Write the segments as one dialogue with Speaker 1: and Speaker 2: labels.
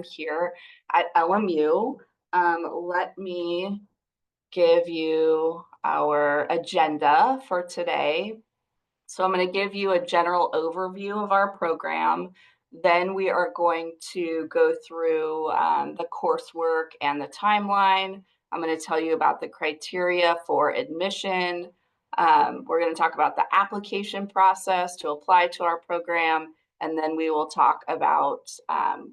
Speaker 1: here at LMU. Let me give you our agenda for today. So I'm going to give you a general overview of our program. Then we are going to go through the coursework and the timeline. I'm going to tell you about the criteria for admission. We're going to talk about the application process to apply to our program, and then we will talk about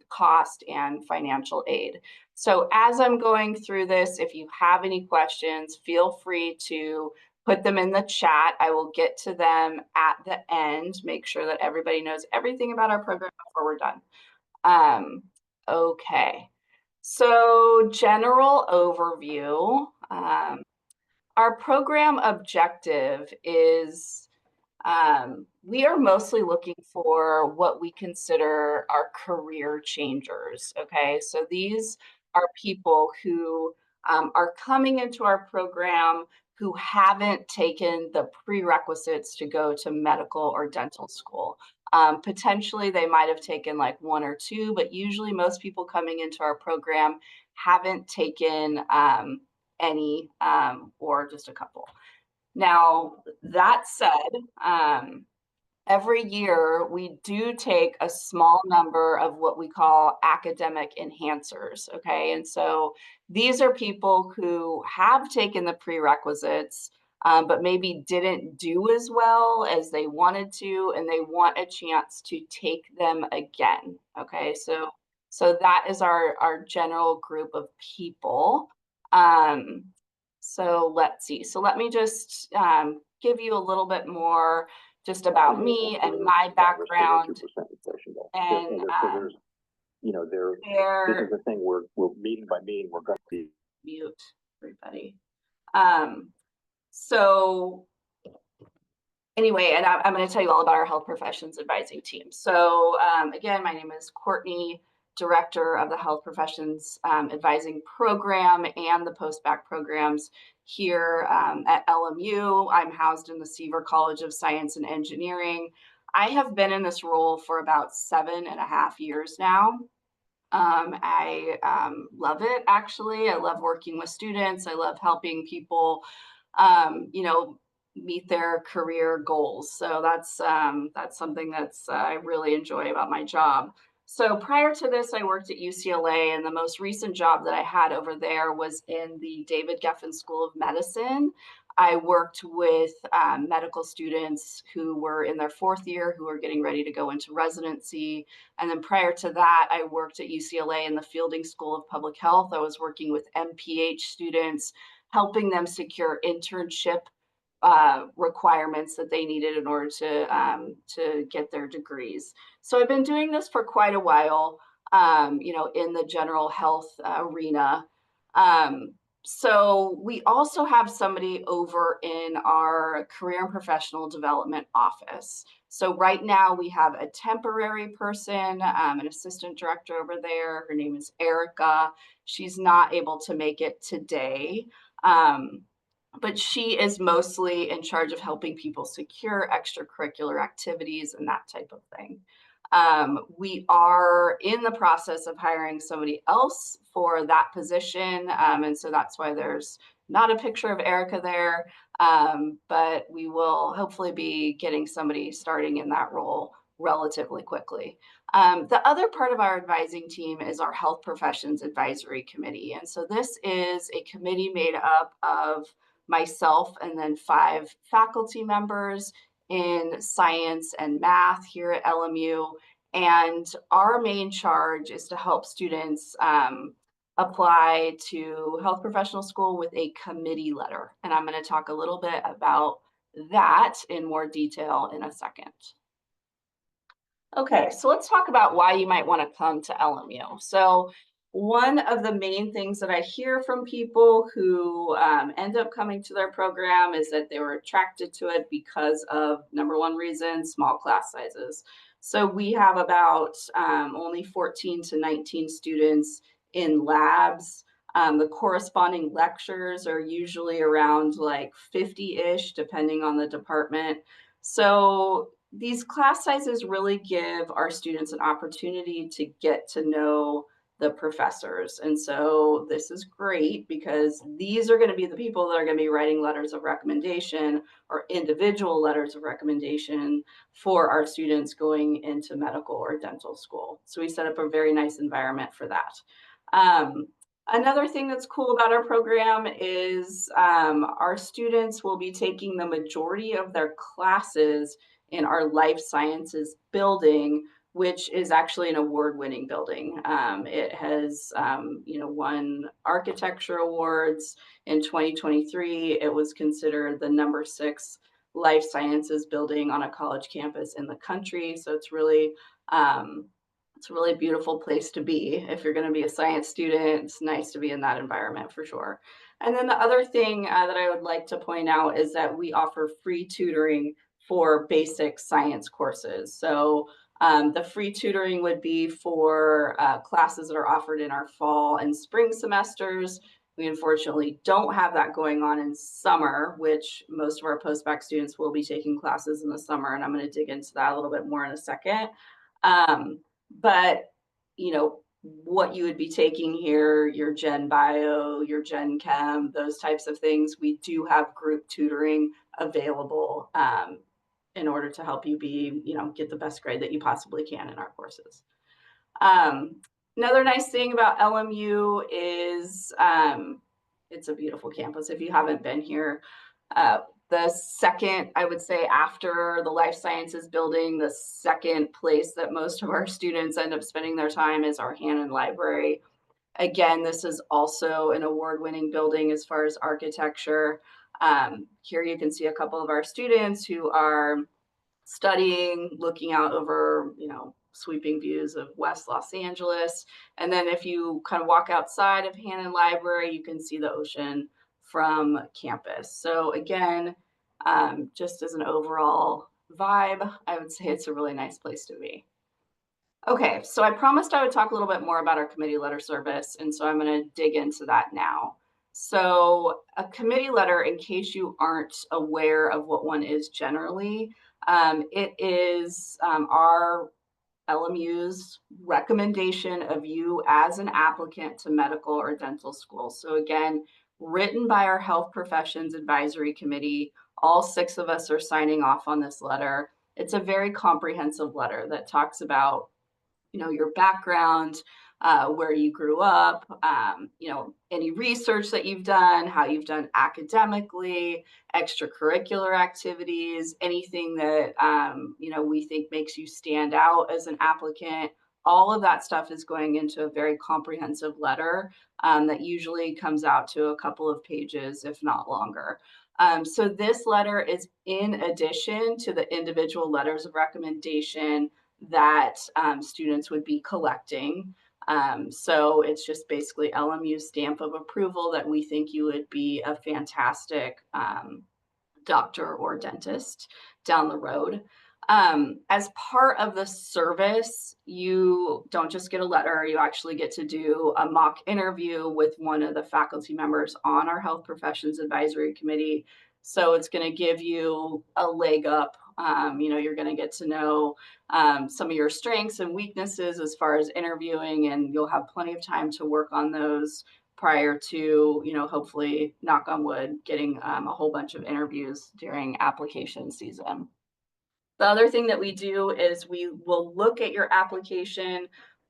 Speaker 1: cost and financial aid. So as I'm going through this, if you have any questions, feel free to put them in the chat. I will get to them at the end, make sure that everybody knows everything about our program before we're done. Okay, so general overview. Our program objective is we are mostly looking for what we consider our career changers. Okay, so these are people who are coming into our program who haven't taken the prerequisites to go to medical or dental school. Potentially, they might have taken like one or two, but usually most people coming into our program haven't taken any or just a couple. Now, that said, every year we do take a small number of what we call academic enhancers, okay? And so these are people who have taken the prerequisites, but maybe didn't do as well as they wanted to, and they want a chance to take them again, okay? So that is our general group of people. So let's see. So let me just give you a little bit more just about me and my background. And this is the thing we're meeting by meeting, we're going to mute everybody. So anyway, and I'm going to tell you all about our health professions advising team. So again, my name is Courtney, Director of the Health Professions Advising Program and the Post-Bac programs here at LMU. I'm housed in the Seaver College of Science and Engineering. I have been in this role for about 7.5 years now. I love it, actually. I love working with students. I love helping people, meet their career goals. So that's something that's I really enjoy about my job. So prior to this, I worked at UCLA, and the most recent job that I had over there was in the David Geffen School of Medicine. I worked with medical students who were in their 4th year, who were getting ready to go into residency. And then prior to that, I worked at UCLA in the Fielding School of Public Health. I was working with MPH students, helping them secure internship requirements that they needed in order to get their degrees. So I've been doing this for quite a while, in the general health arena. So we also have somebody over in our career and professional development office. So right now we have a temporary person, an assistant director over there. Her name is Erica. She's not able to make it today. But she is mostly in charge of helping people secure extracurricular activities and that type of thing. We are in the process of hiring somebody else for that position. And so that's why there's not a picture of Erica there, but we will hopefully be getting somebody starting in that role relatively quickly. The other part of our advising team is our Health Professions Advisory Committee. And so this is a committee made up of myself and then 5 faculty members in science and math here at LMU. And our main charge is to help students apply to health professional school with a committee letter. And I'm going to talk a little bit about that in more detail in a second. Okay, so let's talk about why you might want to come to LMU. So one of the main things that I hear from people who end up coming to their program is that they were attracted to it because of, number one reason, small class sizes. So we have about only 14 to 19 students in labs. The corresponding lectures are usually around like 50-ish, depending on the department. So these class sizes really give our students an opportunity to get to know the professors. And so this is great because these are going to be the people that are going to be writing letters of recommendation or individual letters of recommendation for our students going into medical or dental school. So we set up a very nice environment for that. Um, Another thing that's cool about our program is our students will be taking the majority of their classes in our life sciences building, which is actually an award-winning building. It has, won architecture awards in 2023. It was considered the #6 life sciences building on a college campus in the country. So um, it's a really beautiful place to be. If you're going to be a science student, it's nice to be in that environment for sure. And then the other thing that I would like to point out is that we offer free tutoring for basic science courses. So the free tutoring would be for classes that are offered in our fall and spring semesters. We unfortunately don't have that going on in summer, which most of our post-bac students will be taking classes in the summer, and I'm going to dig into that a little bit more in a second. Um, but what you would be taking here, your Gen Bio, your Gen Chem, those types of things, we do have group tutoring available in order to help you get the best grade that you possibly can in our courses. Um, Another nice thing about LMU is it's a beautiful campus. If you haven't been here, uh, the second, I would say, after the life sciences building, the second place that most of our students end up spending their time is our Hannon Library. Again, this is also an award-winning building as far as architecture. Here you can see a couple of our students who are studying, looking out over, sweeping views of West Los Angeles. And then if you kind of walk outside of Hannon Library, you can see the ocean from campus. So again, just as an overall vibe, I would say it's a really nice place to be. Okay, so I promised I would talk a little bit more about our committee letter service, and so I'm going to dig into that now. So a committee letter, in case you aren't aware of what one is generally, it is our LMU's recommendation of you as an applicant to medical or dental school. So again, written by our Health Professions Advisory Committee. All 6 of us are signing off on this letter. It's a very comprehensive letter that talks about your background, where you grew up, any research that you've done, how you've done academically, extracurricular activities, anything that, we think makes you stand out as an applicant. All of that stuff is going into a very comprehensive letter that usually comes out to a couple of pages, if not longer. So this letter is in addition to the individual letters of recommendation that students would be collecting. So it's just basically LMU's stamp of approval that we think you would be a fantastic doctor or dentist down the road. As part of the service, you don't just get a letter, you actually get to do a mock interview with one of the faculty members on our Health Professions Advisory Committee. So it's going to give you a leg up. You're going to get to know some of your strengths and weaknesses as far as interviewing, and you'll have plenty of time to work on those prior to, hopefully, knock on wood, getting a whole bunch of interviews during application season. The other thing that we do is we will look at your application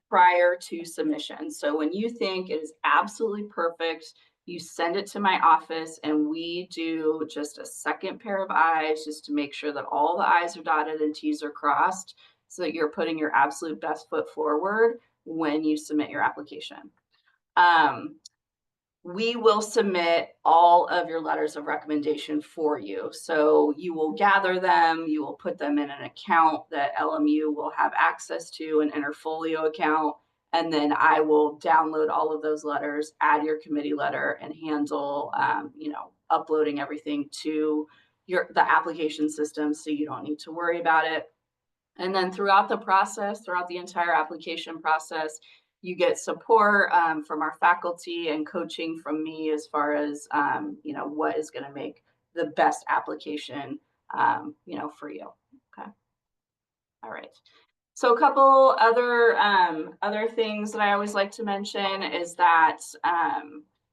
Speaker 1: prior to submission. So when you think it is absolutely perfect, you send it to my office and we do just a second pair of eyes just to make sure that all the I's are dotted and T's are crossed so that you're putting your absolute best foot forward when you submit your application. We will submit all of your letters of recommendation for you. So you will gather them, you will put them in an account that LMU will have access to, an Interfolio account, and then I will download all of those letters, add your committee letter, and handle, uploading everything to the application system so you don't need to worry about it. And then throughout the entire application process, you get support from our faculty and coaching from me as far as, what is going to make the best application, for you. Okay. All right. So a couple other things that I always like to mention is that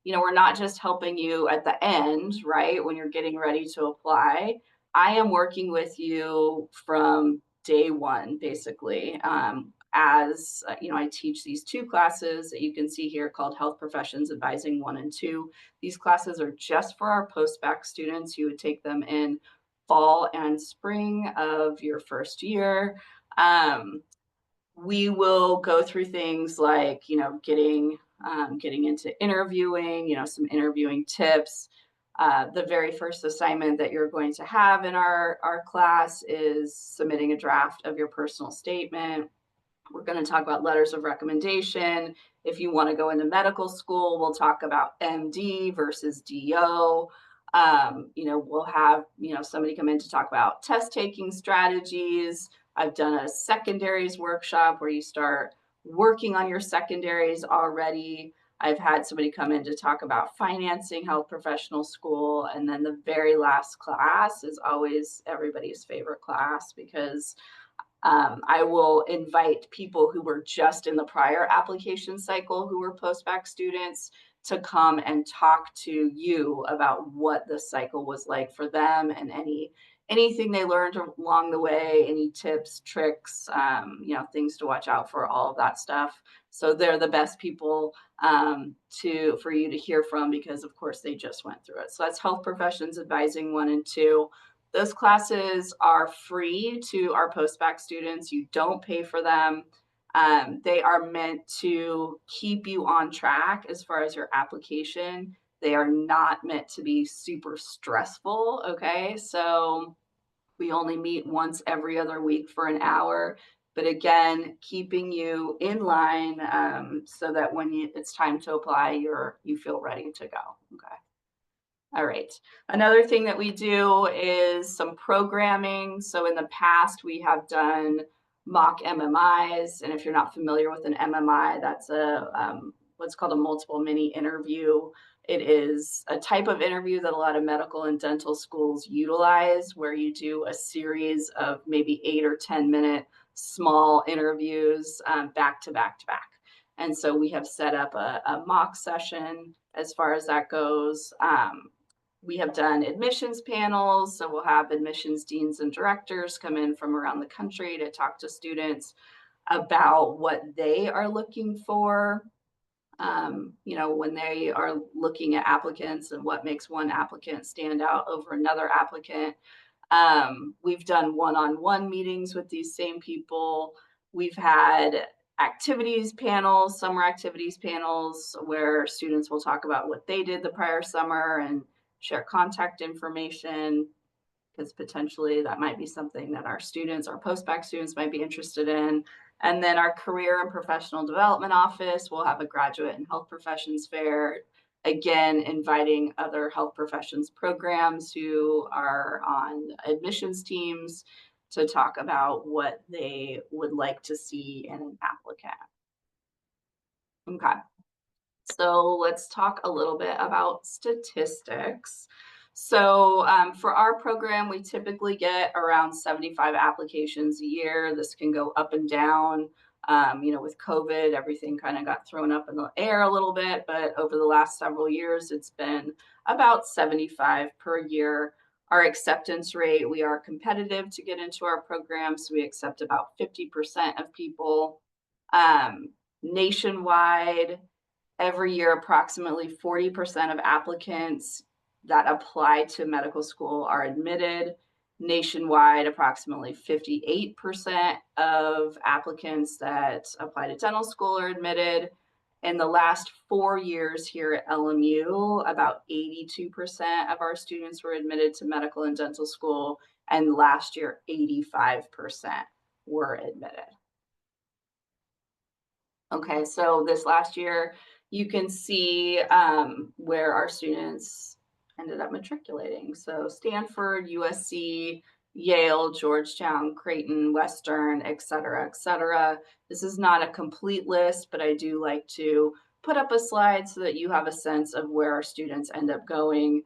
Speaker 1: we're not just helping you at the end, right? When you're getting ready to apply. I am working with you from day one, basically. I teach these two classes that you can see here called Health Professions Advising 1 and 2. These classes are just for our post-bac students. You would take them in fall and spring of your first year. um, we will go through things like, getting into interviewing, some interviewing tips. The very first assignment that you're going to have in our class is submitting a draft of your personal statement. We're going to talk about letters of recommendation. If you want to go into medical school, we'll talk about MD versus DO. We'll have, somebody come in to talk about test taking strategies. I've done a secondaries workshop where you start working on your secondaries already. I've had somebody come in to talk about financing health professional school. And then the very last class is always everybody's favorite class because I will invite people who were just in the prior application cycle who were post-bac students to come and talk to you about what the cycle was like for them and anything they learned along the way, any tips, tricks, things to watch out for, all of that stuff. So they're the best people for you to hear from because, of course, they just went through it. So that's Health Professions Advising 1 and 2. Those classes are free to our post-bac students. You don't pay for them. They are meant to keep you on track as far as your application. They are not meant to be super stressful, okay? So we only meet once every other week for an hour. But again, keeping you in line so that when it's time to apply, you feel ready to go, okay? All right. Another thing that we do is some programming. So in the past, we have done mock MMIs. And if you're not familiar with an MMI, that's what's called a multiple mini interview. It is a type of interview that a lot of medical and dental schools utilize, where you do a series of maybe 8 or 10 minute small interviews back to back to back. And so we have set up a mock session as far as that goes. We have done admissions panels, so we'll have admissions deans and directors come in from around the country to talk to students about what they are looking for, when they are looking at applicants and what makes one applicant stand out over another applicant. We've done one-on-one meetings with these same people. We've had activities panels, summer activities panels, where students will talk about what they did the prior summer and share contact information, because potentially that might be something that our students, our post-bac students might be interested in. And then our career and professional development office will have a graduate and health professions fair, again, inviting other health professions programs who are on admissions teams to talk about what they would like to see in an applicant. Okay. So let's talk a little bit about statistics. So for our program, we typically get around 75 applications a year. This can go up and down. With COVID, everything kind of got thrown up in the air a little bit, but over the last several years, it's been about 75 per year. Our acceptance rate, we are competitive to get into our program, so we accept about 50% of people. Nationwide, every year, approximately 40% of applicants that apply to medical school are admitted. Nationwide, approximately 58% of applicants that apply to dental school are admitted. In the last 4 years here at LMU, about 82% of our students were admitted to medical and dental school, and last year, 85% were admitted. Okay, so this last year, you can see where our students ended up matriculating. So Stanford, USC, Yale, Georgetown, Creighton, Western, et cetera, et cetera. This is not a complete list, but I do like to put up a slide so that you have a sense of where our students end up going.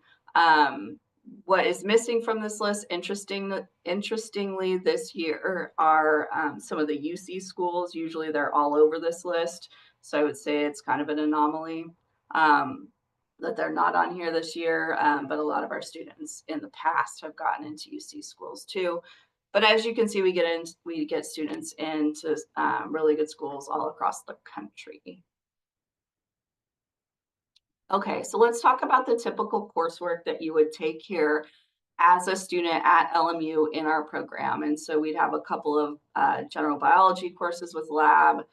Speaker 1: What is missing from this list, interestingly, this year are some of the UC schools. Usually they're all over this list. So I would say it's kind of an anomaly um, that they're not on here this year. But a lot of our students in the past have gotten into UC schools too. But as you can see, we get students into really good schools all across the country. Okay, so let's talk about the typical coursework that you would take here as a student at LMU in our program. And so we'd have a couple of general biology courses with lab,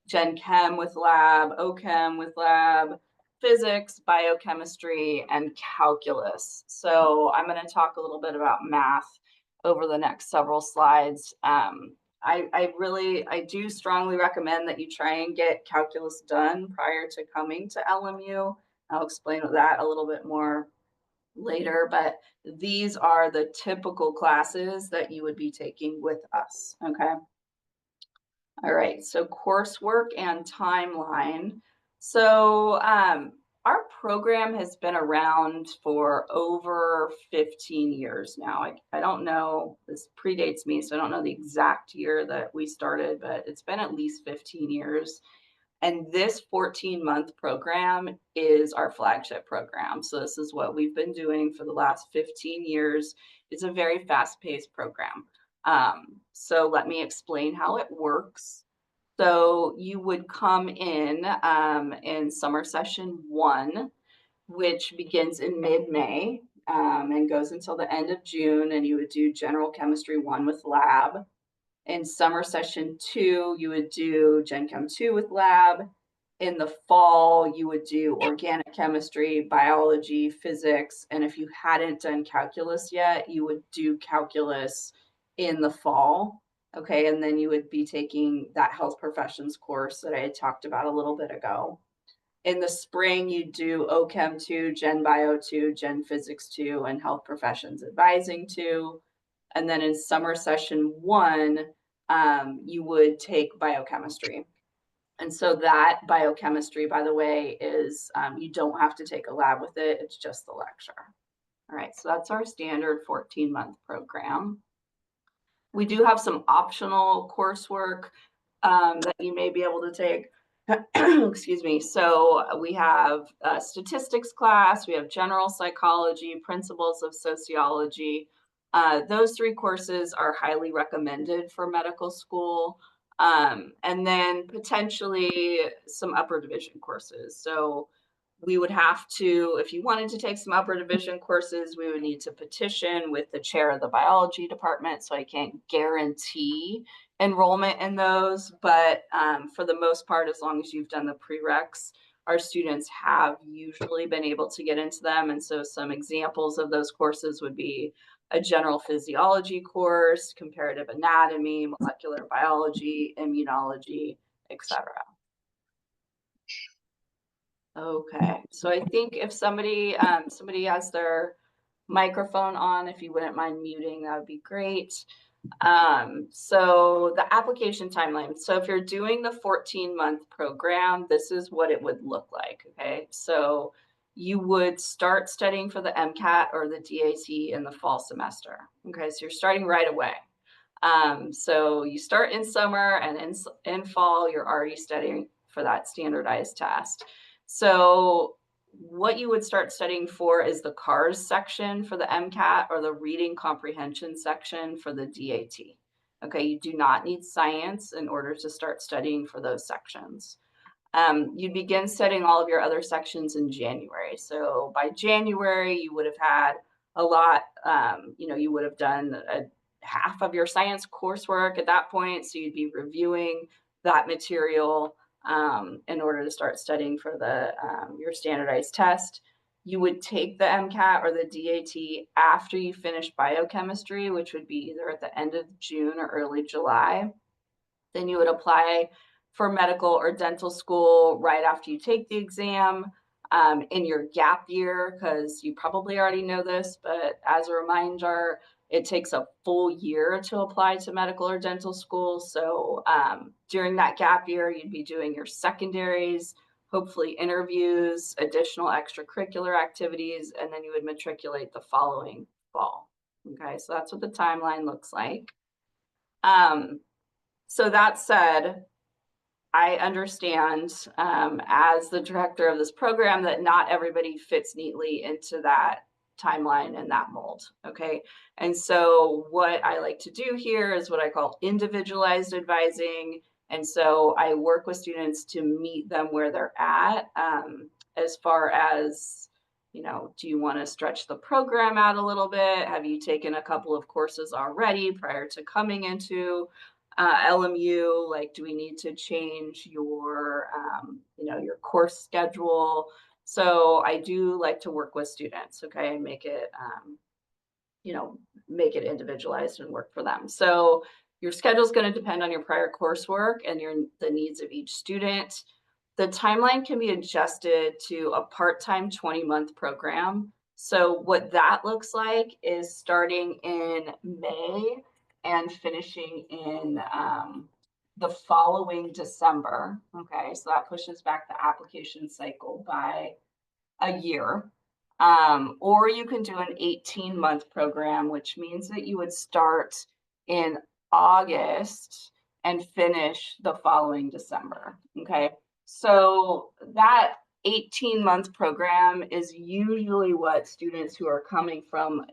Speaker 1: Gen Chem with lab, OChem with lab, physics, biochemistry, and calculus. So I'm going to talk a little bit about math over the next several slides. I do strongly recommend that you try and get calculus done prior to coming to LMU. I'll explain that a little bit more later, but these are the typical classes that you would be taking with us, okay? All right, so coursework and timeline. So our program has been around for over 15 years now. I don't know, this predates me, so I don't know the exact year that we started, but it's been at least 15 years. And this 14-month program is our flagship program. So this is what we've been doing for the last 15 years. It's a very fast-paced program. So let me explain how it works. So you would come in summer session 1, which begins in mid-May and goes until the end of June. And you would do general chemistry 1 with lab. In summer session 2, you would do Gen Chem 2 with lab. In the fall, you would do organic chemistry, biology, physics, and if you hadn't done calculus yet, you would do calculus in the fall. Okay, and then you would be taking that health professions course that I had talked about a little bit ago. In the spring, you do OChem 2, Gen Bio 2, Gen Physics 2, and Health Professions Advising 2. And then in summer session 1, you would take biochemistry. And so that biochemistry, by the way, is you don't have to take a lab with it. It's just the lecture. All right, so that's our standard 14-month program. We do have some optional coursework that you may be able to take. Excuse me. So we have a statistics class, we have general psychology, principles of sociology. Those 3 courses are highly recommended for medical school. And then potentially some upper division courses. So we would have to, if you wanted to take some upper division courses, we would need to petition with the chair of the biology department. So I can't guarantee enrollment in those, but for the most part, as long as you've done the prereqs, our students have usually been able to get into them. And so some examples of those courses would be a general physiology course, comparative anatomy, molecular biology, immunology, etc. Okay, so I think if somebody has their microphone on, if you wouldn't mind muting, that would be great. So the application timeline. So if you're doing the 14-month program, this is what it would look like. Okay, so you would start studying for the MCAT or the DAT in the fall semester. Okay, so you're starting right away. So you start in summer, and in fall, you're already studying for that standardized test. So what you would start studying for is the CARS section for the MCAT or the reading comprehension section for the DAT. Okay, you do not need science in order to start studying for those sections. You begin studying all of your other sections in January. So by January, you would have had a lot, you would have done half of your science coursework at that point. So you'd be reviewing that material in order to start studying for your standardized test. You would take the MCAT or the DAT after you finish biochemistry, which would be either at the end of June or early July. Then you would apply for medical or dental school right after you take the exam in your gap year, because you probably already know this, but as a reminder, it takes a full year to apply to medical or dental school. So during that gap year, you'd be doing your secondaries, hopefully interviews, additional extracurricular activities, and then you would matriculate the following fall. Okay, so that's what the timeline looks like. So that said, I understand as the director of this program that not everybody fits neatly into that timeline and that mold. Okay. And so, what I like to do here is what I call individualized advising. And so, I work with students to meet them where they're at as far as, do you want to stretch the program out a little bit? Have you taken a couple of courses already prior to coming into LMU? Like, do we need to change your course schedule? So I do like to work with students, okay, and you know, make it individualized and work for them. So your schedule is going to depend on your prior coursework and the needs of each student. The timeline can be adjusted to a part-time 20-month program. So what that looks like is starting in May and finishing in the following December. Okay, so that pushes back the application cycle by a year. Or you can do an 18-month program, which means that you would start in August and finish the following December. Okay. So that 18-month program is usually what students who are coming from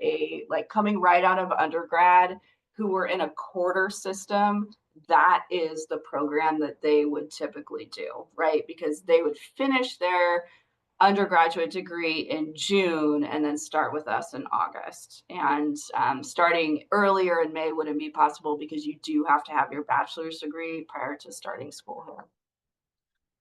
Speaker 1: coming right out of undergrad who were in a quarter system, that is the program that they would typically do, right? Because they would finish their undergraduate degree in June and then start with us in August. And starting earlier in May wouldn't be possible because you do have to have your bachelor's degree prior to starting school here.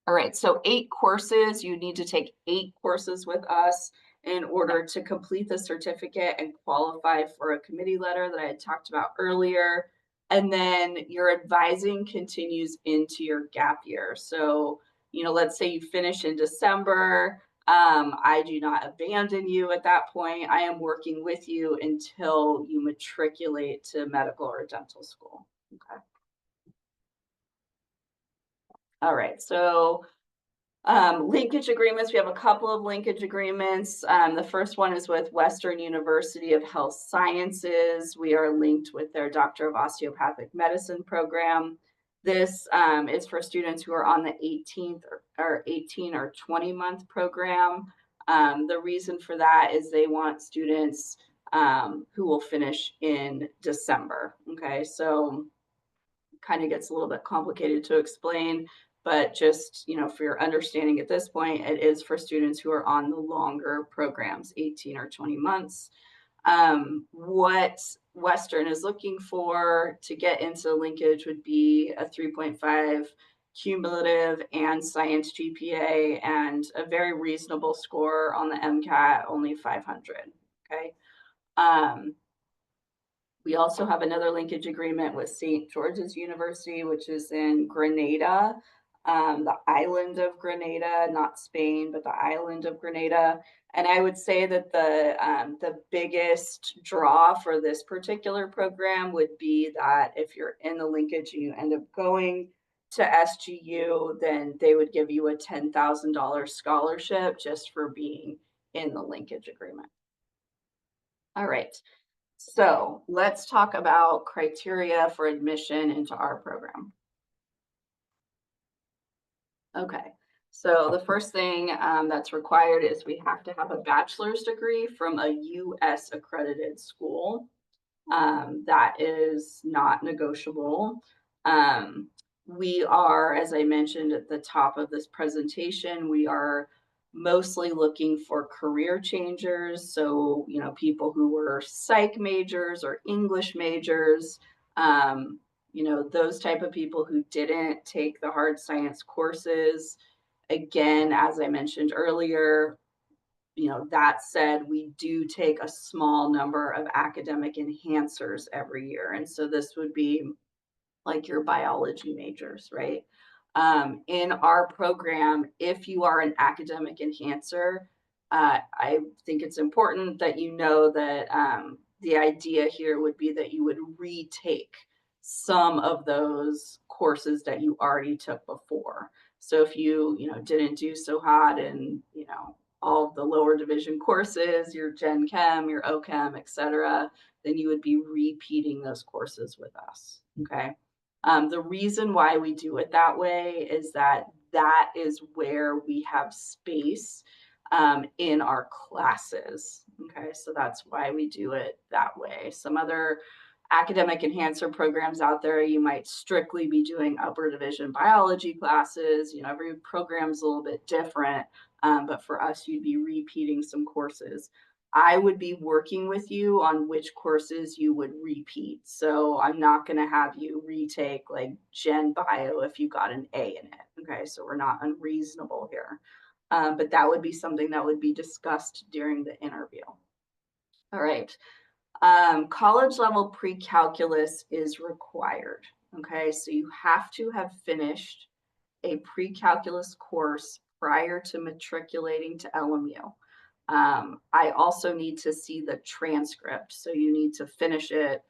Speaker 1: All right, so 8 courses. You need to take 8 courses with us in order to complete the certificate and qualify for a committee letter that I had talked about earlier. And then your advising continues into your gap year. So, let's say you finish in December. I do not abandon you at that point. I am working with you until you matriculate to medical or dental school. Okay. All right. So linkage agreements, we have a couple of linkage agreements. The first one is with Western University of Health Sciences. We are linked with their Doctor of Osteopathic Medicine program. This is for students who are on the 18 or 20-month program. The reason for that is they want students who will finish in December. Okay, so kind of gets a little bit complicated to explain, but just, for your understanding at this point, it is for students who are on the longer programs, 18 or 20 months. What Western is looking for to get into linkage would be a 3.5 cumulative and science GPA and a very reasonable score on the MCAT, only 500. Okay. We also have another linkage agreement with St. George's University, which is in Grenada, the island of Grenada, not Spain, but the island of Grenada. And I would say that the biggest draw for this particular program would be that if you're in the linkage and you end up going to SGU, then they would give you a $10,000 scholarship just for being in the linkage agreement. All right. So let's talk about criteria for admission into our program. Okay, so the first thing that's required is we have to have a bachelor's degree from a U.S. accredited school. That is not negotiable. We are, as I mentioned at the top of this presentation, we are mostly looking for career changers. So, people who were psych majors or English majors, those type of people who didn't take the hard science courses. Again, as I mentioned earlier, that said, we do take a small number of academic enhancers every year. And so this would be like your biology majors, right? In our program, if you are an academic enhancer, I think it's important that you know that the idea here would be that you would retake some of those courses that you already took before. So if didn't do so hot in, all of the lower division courses, your Gen Chem, your OChem, et cetera, then you would be repeating those courses with us. Okay. The reason why we do it that way is that is where we have space in our classes. Okay, so that's why we do it that way. Some other academic enhancer programs out there, you might strictly be doing upper division biology classes. Every program's a little bit different, but for us, you'd be repeating some courses. I would be working with you on which courses you would repeat. So I'm not going to have you retake like Gen Bio if you got an A in it. Okay, so we're not unreasonable here. But that would be something that would be discussed during the interview. All right. College level pre-calculus is required. Okay, so you have to have finished a pre-calculus course prior to matriculating to LMU. I also need to see the transcript. So you need to finish it,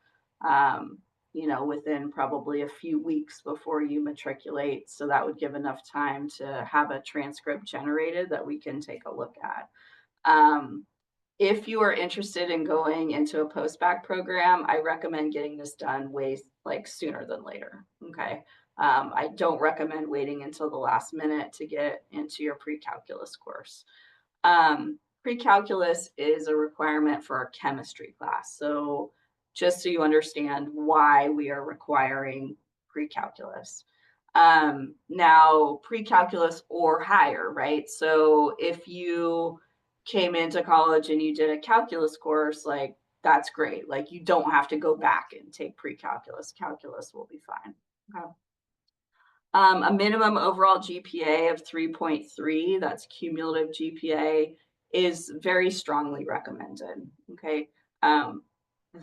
Speaker 1: within probably a few weeks before you matriculate. So that would give enough time to have a transcript generated that we can take a look at. If you are interested in going into a post-bac program, I recommend getting this done way like sooner than later. Okay. I don't recommend waiting until the last minute to get into your pre-calculus course. Pre-calculus is a requirement for our chemistry class. So just so you understand why we are requiring pre-calculus. Now, pre-calculus or higher, right? So if you came into college and you did a calculus course, like that's great. Like you don't have to go back and take pre-calculus. Calculus will be fine. Okay. A minimum overall GPA of 3.3, that's cumulative GPA, is very strongly recommended. Okay.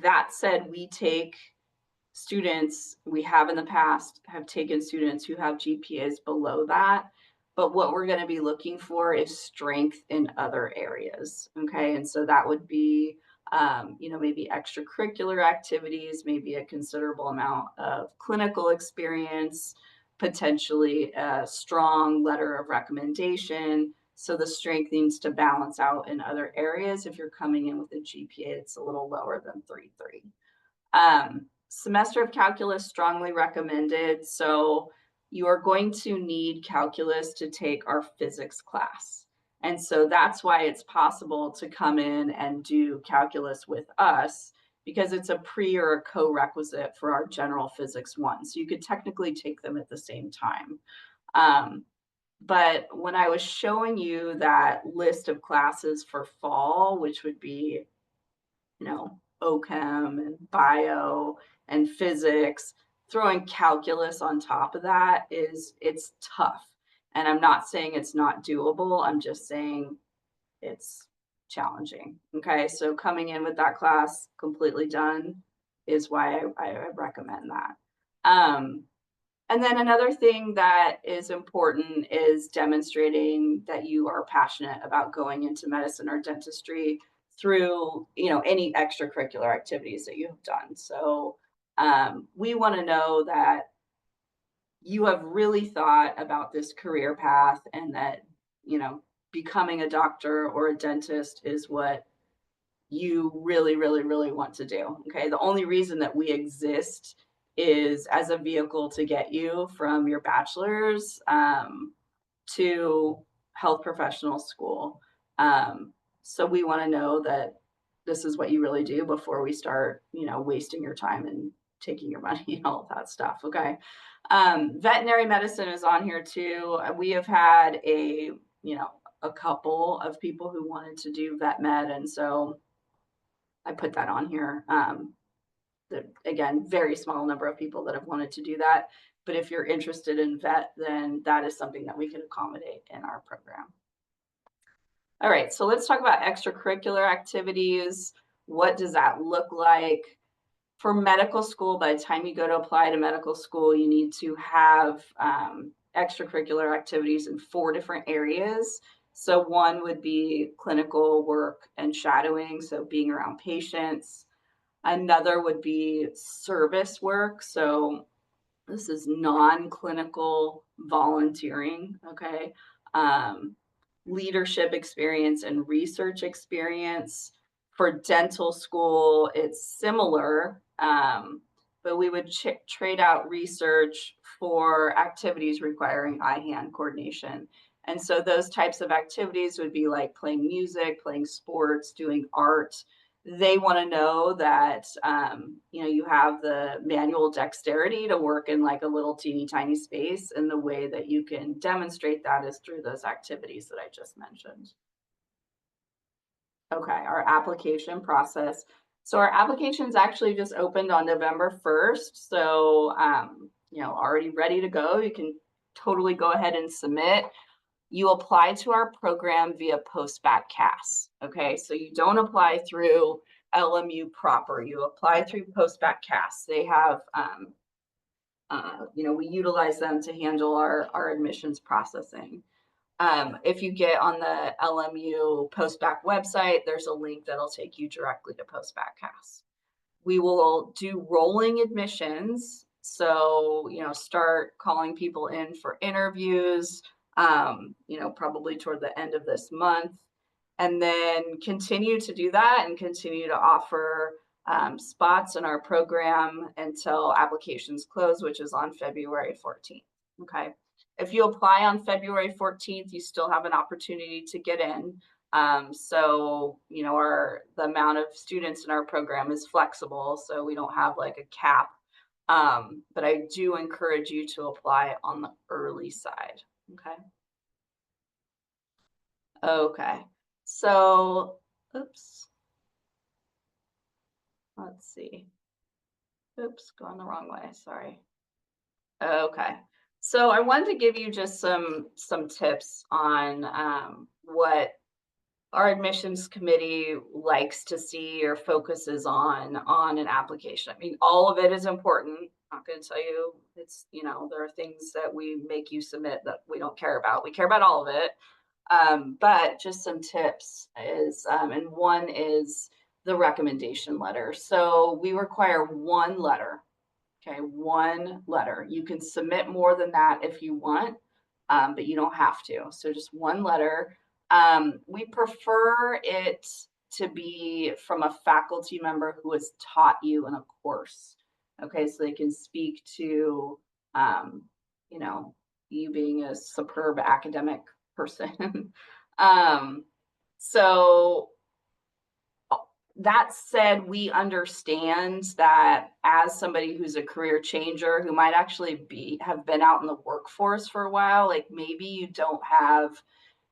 Speaker 1: That said, we have in the past have taken students who have GPAs below that, but what we're going to be looking for is strength in other areas. Okay. And so that would be, maybe extracurricular activities, maybe a considerable amount of clinical experience, potentially a strong letter of recommendation. So the strength needs to balance out in other areas if you're coming in with a GPA that's a little lower than 3.3. Semester of calculus strongly recommended. So you are going to need calculus to take our physics class. And so that's why it's possible to come in and do calculus with us, because it's a pre or a co-requisite for our general physics one. So you could technically take them at the same time. But when I was showing you that list of classes for fall, which would be, OChem and bio and physics, throwing calculus on top of that it's tough. And I'm not saying it's not doable. I'm just saying it's challenging. Okay. So coming in with that class completely done is why I recommend that. And then another thing that is important is demonstrating that you are passionate about going into medicine or dentistry through, any extracurricular activities that you have done. So we want to know that you have really thought about this career path and that, becoming a doctor or a dentist is what you really, really, really want to do. Okay. The only reason that we exist is as a vehicle to get you from your bachelor's to health professional school. So we want to know that this is what you really do before we start, wasting your time and taking your money and all of that stuff. Okay. Veterinary medicine is on here too. We have had a couple of people who wanted to do vet med. And so I put that on here. Again, very small number of people that have wanted to do that. But if you're interested in vet, then that is something that we can accommodate in our program. All right, so let's talk about extracurricular activities. What does that look like? For medical school, by the time you go to apply to medical school, you need to have extracurricular activities in 4 different areas. So one would be clinical work and shadowing, so being around patients. Another would be service work. So This is non-clinical volunteering, okay? Um, Leadership experience and research experience. For dental school, it's similar, but we would trade out research for activities requiring eye-hand coordination. And so those types of activities would be like playing music, playing sports, doing art. They want to know that you have the manual dexterity to work in like a little teeny tiny space, and the way that you can demonstrate that is through those activities that I just mentioned. Okay, our application process. So our applications actually just opened on November 1st. So already ready to go. You can totally go ahead and submit. You apply to our program via Post Baccalaureate. Okay, so you don't apply through LMU proper. You apply through Post Baccalaureate. They have, we utilize them to handle our admissions processing. If you get on the LMU Post Bac website, there's a link that'll take you directly to Post Baccalaureate. We will do rolling admissions. So, start calling people in for interviews, probably toward the end of this month, and then continue to do that and continue to offer spots in our program until applications close, which is on February 14th. Okay. If you apply on February 14th, you still have an opportunity to get in. The amount of students in our program is flexible, so we don't have like a cap. But I do encourage you to apply on the early side. Okay. Okay. So, oops. Let's see. Oops, going the wrong way. Sorry. Okay. So I wanted to give you just some tips on what our admissions committee likes to see or focuses on an application. I mean, all of it is important. I'm not going to tell you there are things that we make you submit that we don't care about. We care about all of it. But just some tips is, and one is the recommendation letter. So we require one letter. Okay, one letter. You can submit more than that if you want, but you don't have to. So just one letter. We prefer it to be from a faculty member who has taught you in a course. Okay, so they can speak to, um, you know, you being a superb academic person. So that said, we understand that as somebody who's a career changer who might actually have been out in the workforce for a while, like maybe you don't have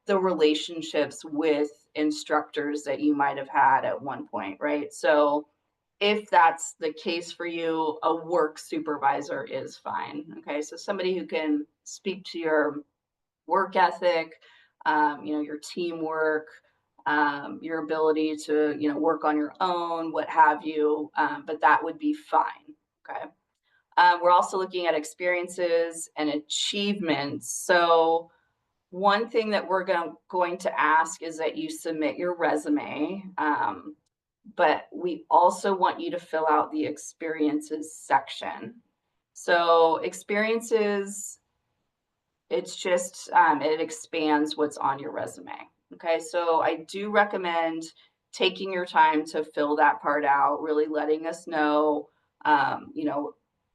Speaker 1: the relationships with instructors that you might have had at one point, right? So if that's the case for you, a work supervisor is fine. Okay, so somebody who can speak to your work ethic, your teamwork, your ability to, work on your own, what have you, but that would be fine. Okay. We're also looking at experiences and achievements. So one thing that we're going to ask is that you submit your resume, but we also want you to fill out the experiences section. So experiences, it's just it expands what's on your resume. Okay, so I do recommend taking your time to fill that part out, really letting us know,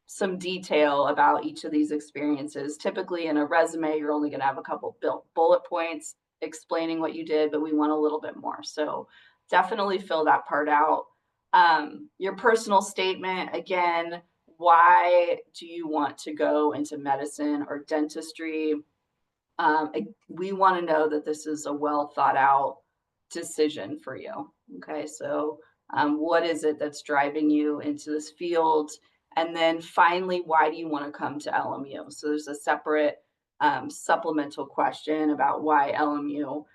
Speaker 1: some detail about each of these experiences. Typically in a resume, you're only going to have a couple bullet points explaining what you did, but we want a little bit more. So definitely fill that part out. Your personal statement, again, why do you want to go into medicine or dentistry? We want to know that this is a well thought out decision for you. Okay, so what is it that's driving you into this field? And then finally, why do you want to come to LMU? So there's a separate supplemental question about why LMU.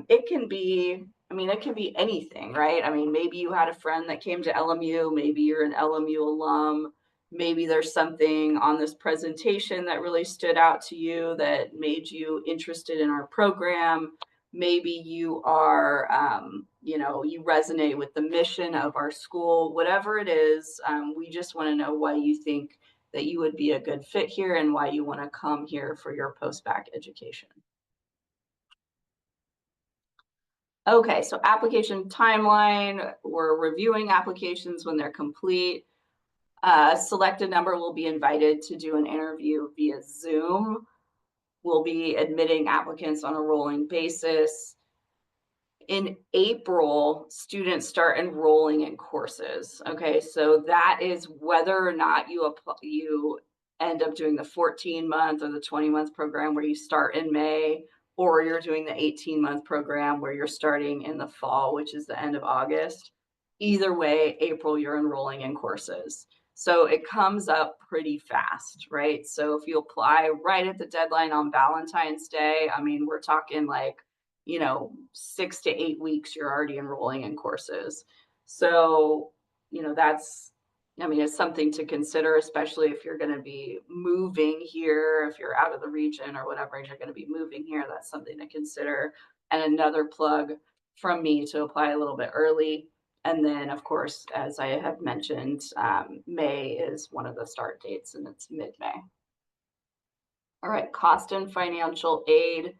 Speaker 1: It can be, it can be anything, right? I mean, maybe you had a friend that came to LMU, maybe you're an LMU alum, maybe there's something on this presentation that really stood out to you that made you interested in our program. Maybe you are, you resonate with the mission of our school, whatever it is. We just want to know why you think that you would be a good fit here and why you want to come here for your post-bac education. Okay, so application timeline, we're reviewing applications when they're complete. A selected number will be invited to do an interview via Zoom. We'll be admitting applicants on a rolling basis. In April, students start enrolling in courses. Okay, so that is whether or not you end up doing the 14-month or the 20-month program where you start in May, or you're doing the 18-month program where you're starting in the fall, which is the end of August. Either way, April, you're enrolling in courses. So it comes up pretty fast, right? So if you apply right at the deadline on Valentine's Day, I mean, we're talking like 6 to 8 weeks, you're already enrolling in courses. So, that's, I mean, it's something to consider, especially if you're going to be moving here, if you're out of the region or whatever, and you're going to be moving here, that's something to consider. And another plug from me to apply a little bit early. And then, of course, as I have mentioned, May is one of the start dates, and it's mid-May. All right, cost and financial aid.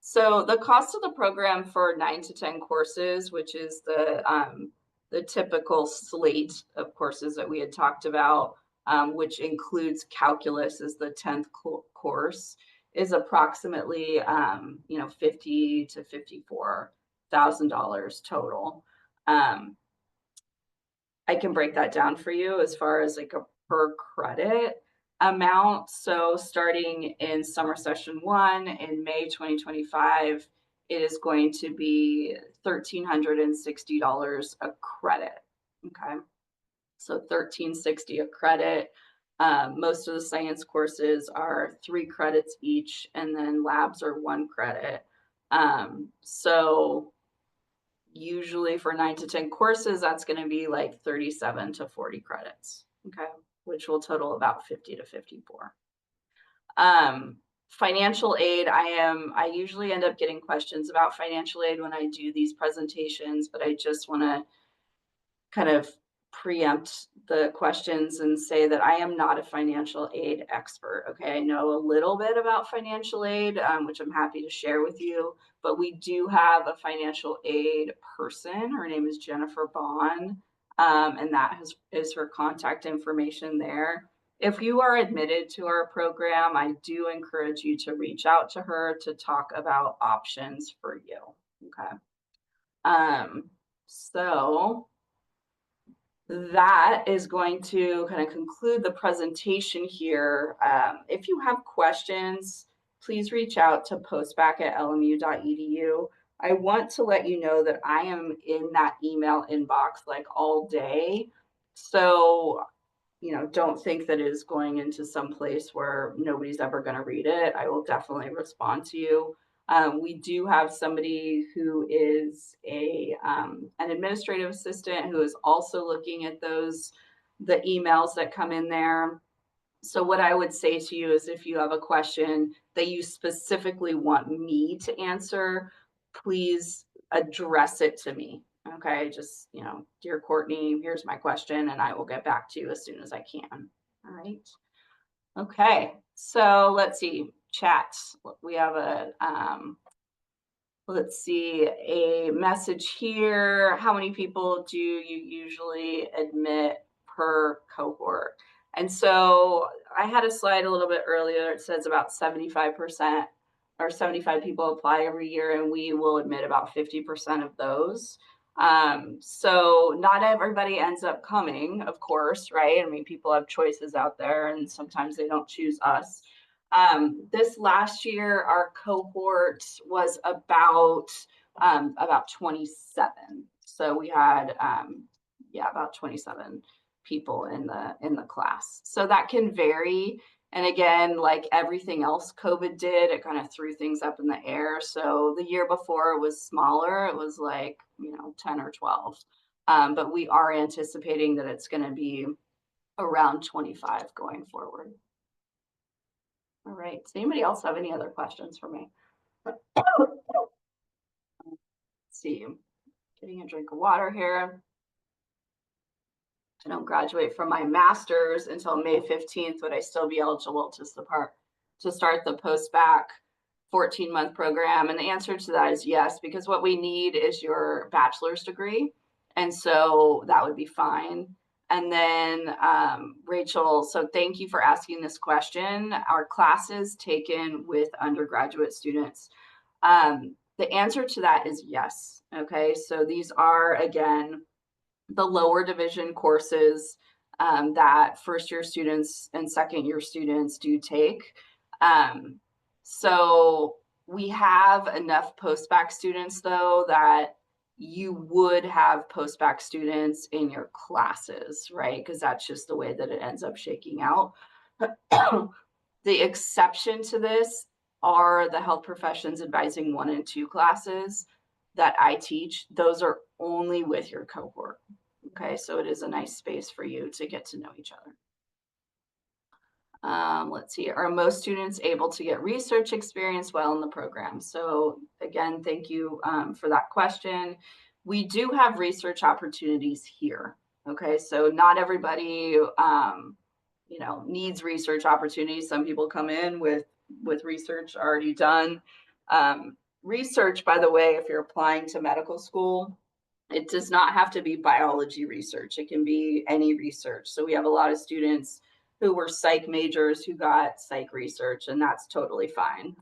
Speaker 1: So the cost of the program for 9 to 10 courses, which is the typical slate of courses that we had talked about, which includes calculus as the 10th course, is approximately 50 to $54,000 total. I can break that down for you as far as like a per credit amount. So starting in summer session 1 in May 2025, it is going to be $1,360 a credit. Okay. So $1,360 a credit. Most of the science courses are 3 credits each, and then labs are 1 credit. So usually for 9 to 10 courses, that's going to be like 37 to 40 credits, okay, which will total about 50 to 54. Financial aid, I usually end up getting questions about financial aid when I do these presentations, but I just want to kind of preempt the questions and say that I am not a financial aid expert. Okay, I know a little bit about financial aid, which I'm happy to share with you, but we do have a financial aid person. Her name is Jennifer Bond, and that is her contact information there. If you are admitted to our program, I do encourage you to reach out to her to talk about options for you. Okay. So that is going to kind of conclude the presentation here. If you have questions, please reach out to postbac@lmu.edu. I want to let you know that I am in that email inbox like all day. So, don't think that it is going into some place where nobody's ever going to read it. I will definitely respond to you. We do have somebody who is an administrative assistant who is also looking at the emails that come in there. So what I would say to you is if you have a question that you specifically want me to answer, please address it to me. Okay, just, dear Courtney, here's my question, and I will get back to you as soon as I can. All right. Okay, so let's see, chat. We have let's see, a message here. How many people do you usually admit per cohort? And so I had a slide a little bit earlier. It says about 75% or 75 people apply every year, and we will admit about 50% of those. So not everybody ends up coming, of course, right? I mean, people have choices out there, and sometimes they don't choose us. This last year, our cohort was about 27. So we had about 27 people in the class. So that can vary. And again, like everything else COVID did, it kind of threw things up in the air. So the year before it was smaller, it was like 10 or 12. But we are anticipating that it's going to be around 25 going forward. All right. Does anybody else have any other questions for me? Let's see. Getting a drink of water here. I don't graduate from my master's until May 15th, would I still be eligible to start the post-bac 14-month program? And the answer to that is yes, because what we need is your bachelor's degree. And so that would be fine. And then, Rachel, so thank you for asking this question. Our classes taken with undergraduate students. The answer to that is yes. Okay, so these are, again, the lower division courses that first year students and second year students do take. Um, so we have enough post-bac students though that you would have post-bac students in your classes, right? Because that's just the way that it ends up shaking out. The exception to this are the health professions advising 1 and 2 classes that I teach. Those are only with your cohort. Okay, so it is a nice space for you to get to know each other. Let's see, are most students able to get research experience while in the program? So again, thank you for that question. We do have research opportunities here. Okay, so not everybody, needs research opportunities. Some people come in with research already done. Research, by the way, if you're applying to medical school, it does not have to be biology research. It can be any research. So we have a lot of students who were psych majors who got psych research, and that's totally fine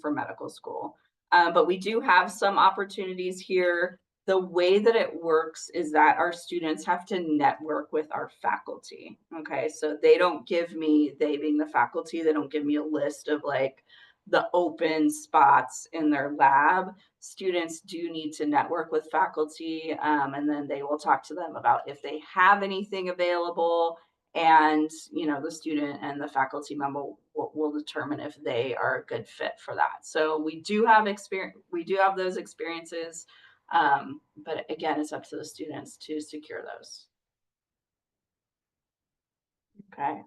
Speaker 1: for medical school. But we do have some opportunities here. The way that it works is that our students have to network with our faculty. Okay, so they don't give me, they being the faculty, they don't give me a list of like the open spots in their lab. Students do need to network with faculty, and then they will talk to them about if they have anything available, and the student and the faculty member will determine if they are a good fit for that. So we do have those experiences, but again, it's up to the students to secure those. Okay,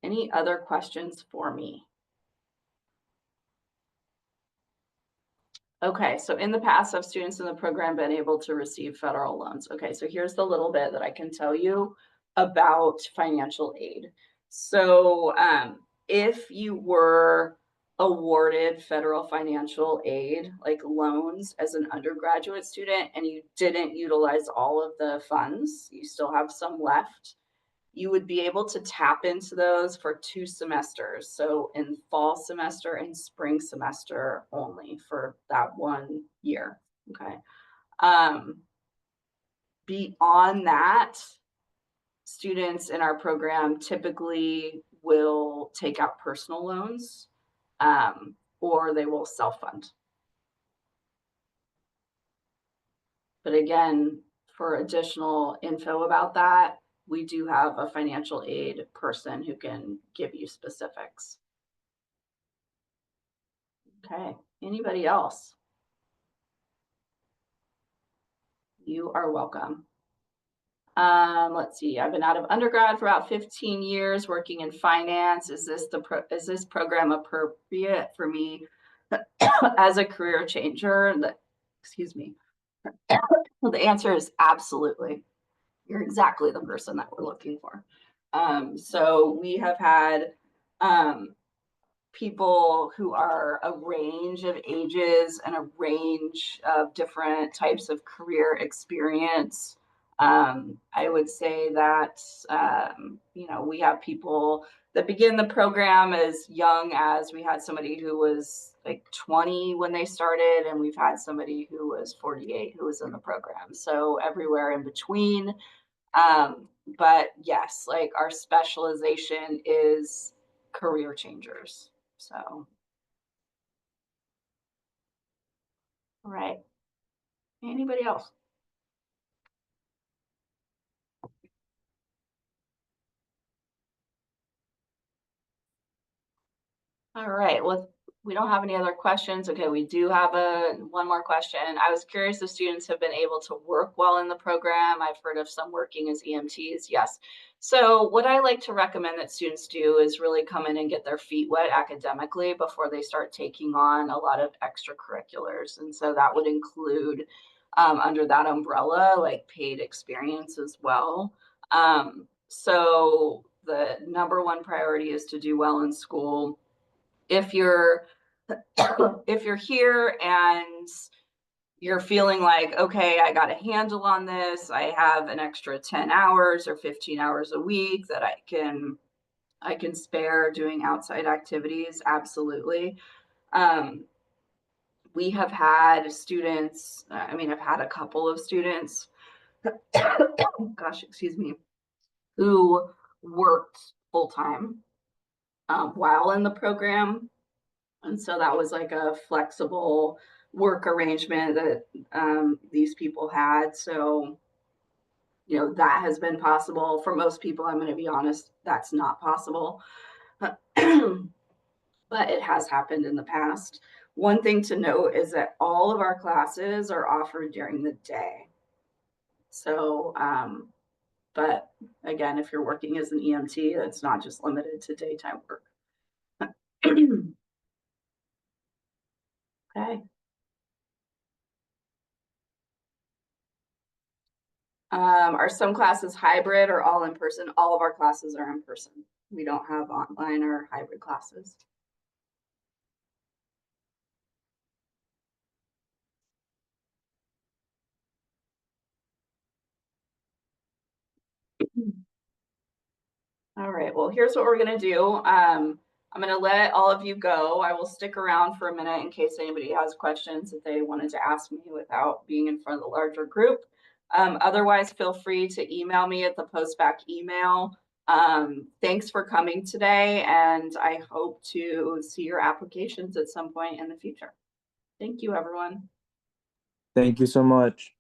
Speaker 1: any other questions for me? Okay, so in the past, have students in the program been able to receive federal loans? Okay, so here's the little bit that I can tell you about financial aid. So, if you were awarded federal financial aid, like loans as an undergraduate student, and you didn't utilize all of the funds, you still have some left, you would be able to tap into those for 2 semesters. So in fall semester and spring semester only for that 1 year. Okay. Um, Beyond that, students in our program typically will take out personal loans, or they will self-fund. But again, for additional info about that, we do have a financial aid person who can give you specifics. Okay, anybody else? You are welcome. Let's see, I've been out of undergrad for about 15 years working in finance. Is this program appropriate for me as a career changer? Excuse me. Well, the answer is absolutely. You're exactly the person that we're looking for. So we have had people who are a range of ages and a range of different types of career experience. I would say that, we have people that begin the program as young as we had somebody who was like 20 when they started, and we've had somebody who was 48 who was in the program. So everywhere in between. But yes, like our specialization is career changers. So, all right. Anybody else? All right. Well, we don't have any other questions. Okay, we do have one more question. I was curious if students have been able to work while in the program. I've heard of some working as EMTs. Yes. So what I like to recommend that students do is really come in and get their feet wet academically before they start taking on a lot of extracurriculars. And so that would include under that umbrella, like paid experience as well. So the number one priority is to do well in school. If you're if you're here and you're feeling like, okay, I got a handle on this, I have an extra 10 hours or 15 hours a week that I can spare doing outside activities, absolutely. Um, we have had students, I mean, I've had a couple of students, gosh, excuse me, who worked full time while in the program. And so that was like a flexible work arrangement that these people had. So, you know, that has been possible. For most people, I'm going to be honest, that's not possible. But it has happened in the past. One thing to note is that all of our classes are offered during the day. So, but again, if you're working as an EMT, it's not just limited to daytime work. Okay. Are some classes hybrid or all in person? All of our classes are in person. We don't have online or hybrid classes. All right, well, here's what we're gonna do. I'm gonna let all of you go. I will stick around for a minute in case anybody has questions that they wanted to ask me without being in front of the larger group. Otherwise, feel free to email me at the postbac email. Thanks for coming today, and I hope to see your applications at some point in the future. Thank you, everyone.
Speaker 2: Thank you so much.